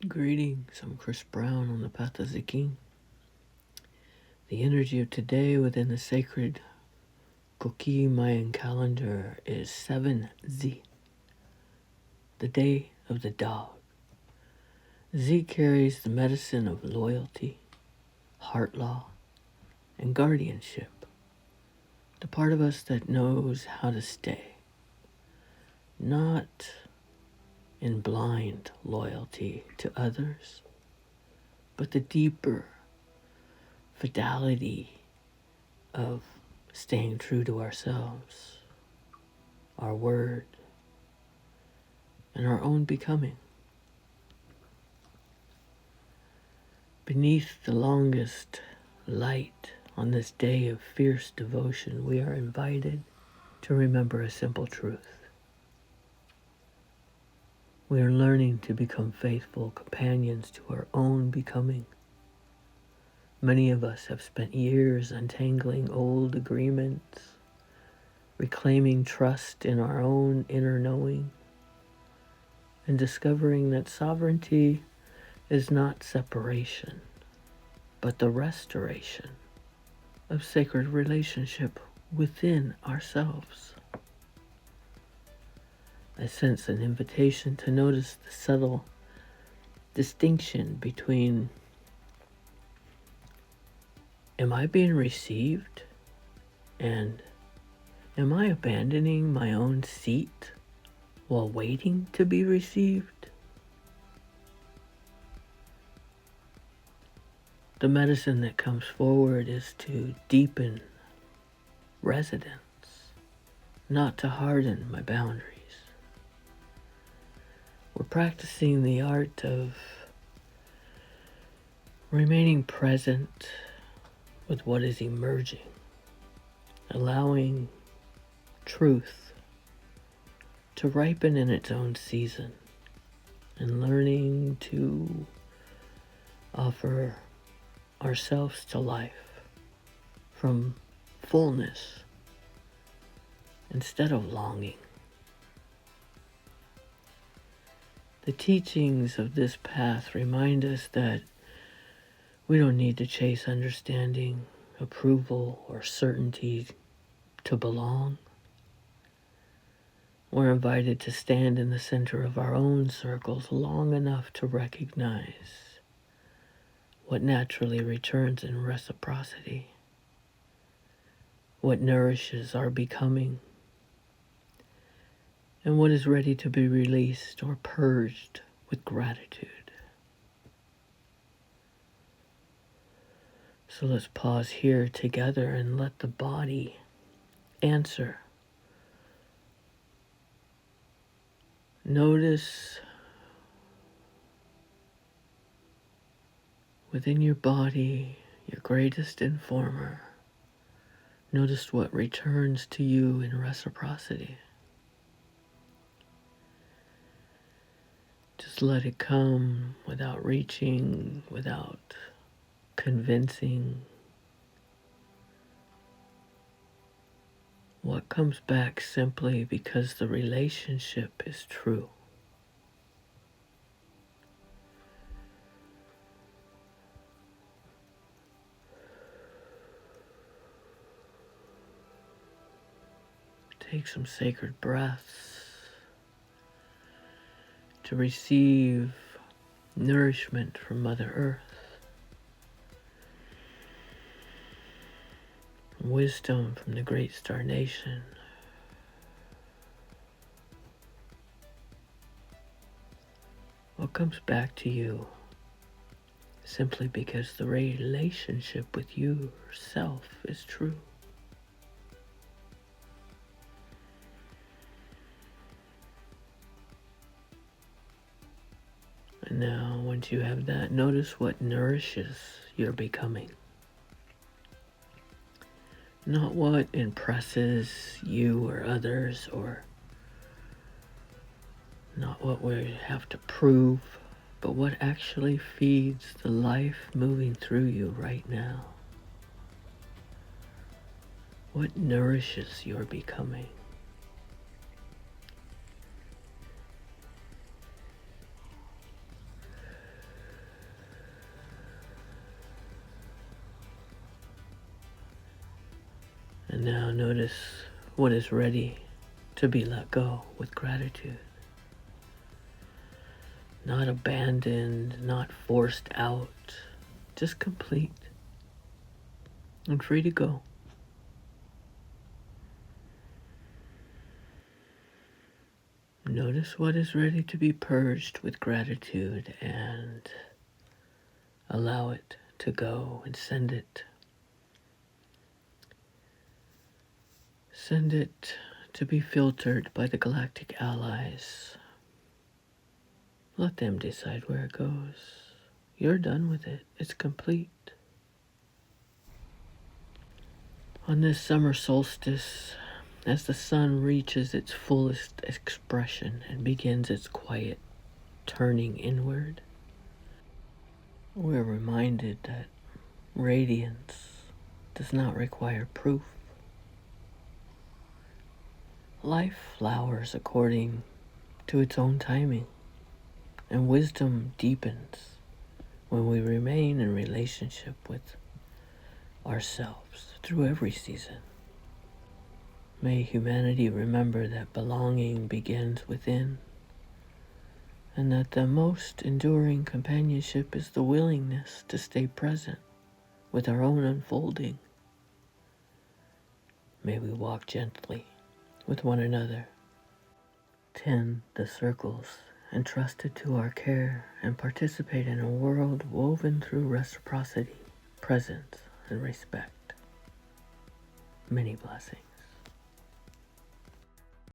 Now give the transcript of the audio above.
Greetings, I'm Chris Brown on the path of Tz'i. The energy of today within the sacred Cholq'ij Mayan calendar is 7 Tz'i, the day of the dog. Tz'i carries the medicine of loyalty, heart law, and guardianship, the part of us that knows how to stay, not in blind loyalty to others, but the deeper fidelity of staying true to ourselves, our word, and our own becoming. Beneath the longest light on this day of fierce devotion, we are invited to remember a simple truth. We are learning to become faithful companions to our own becoming. Many of us have spent years untangling old agreements, reclaiming trust in our own inner knowing, and discovering that sovereignty is not separation, but the restoration of sacred relationship within ourselves. I sense an invitation to notice the subtle distinction between am I being received and am I abandoning my own seat while waiting to be received? The medicine that comes forward is to deepen residence, not to harden my boundaries. We're practicing the art of remaining present with what is emerging, allowing truth to ripen in its own season, and learning to offer ourselves to life from fullness instead of longing. The teachings of this path remind us that we don't need to chase understanding, approval, or certainty to belong. We're invited to stand in the center of our own circles long enough to recognize what naturally returns in reciprocity, what nourishes our becoming, and what is ready to be released or purged with gratitude. So let's pause here together and let the body answer. Notice within your body, your greatest informer. Notice what returns to you in reciprocity. Just let it come without reaching, without convincing. What comes back simply because the relationship is true. Take some sacred breaths to receive nourishment from Mother Earth, wisdom from the great star nation. What comes back to you simply because the relationship with yourself is true. And now, once you have that, notice what nourishes your becoming. Not what impresses you or others, or not what we have to prove, but what actually feeds the life moving through you right now. What nourishes your becoming? And now notice what is ready to be let go with gratitude. Not abandoned, not forced out, just complete and free to go. Notice what is ready to be purged with gratitude and allow it to go and send it. Send it to be filtered by the galactic allies. Let them decide where it goes. You're done with it. It's complete. On this summer solstice, as the sun reaches its fullest expression and begins its quiet turning inward, we're reminded that radiance does not require proof. Life flowers according to its own timing, and wisdom deepens when we remain in relationship with ourselves through every season. May humanity remember that belonging begins within, and that the most enduring companionship is the willingness to stay present with our own unfolding. May we walk gently with one another, tend the circles entrusted to our care, and participate in a world woven through reciprocity, presence, and respect. Many blessings.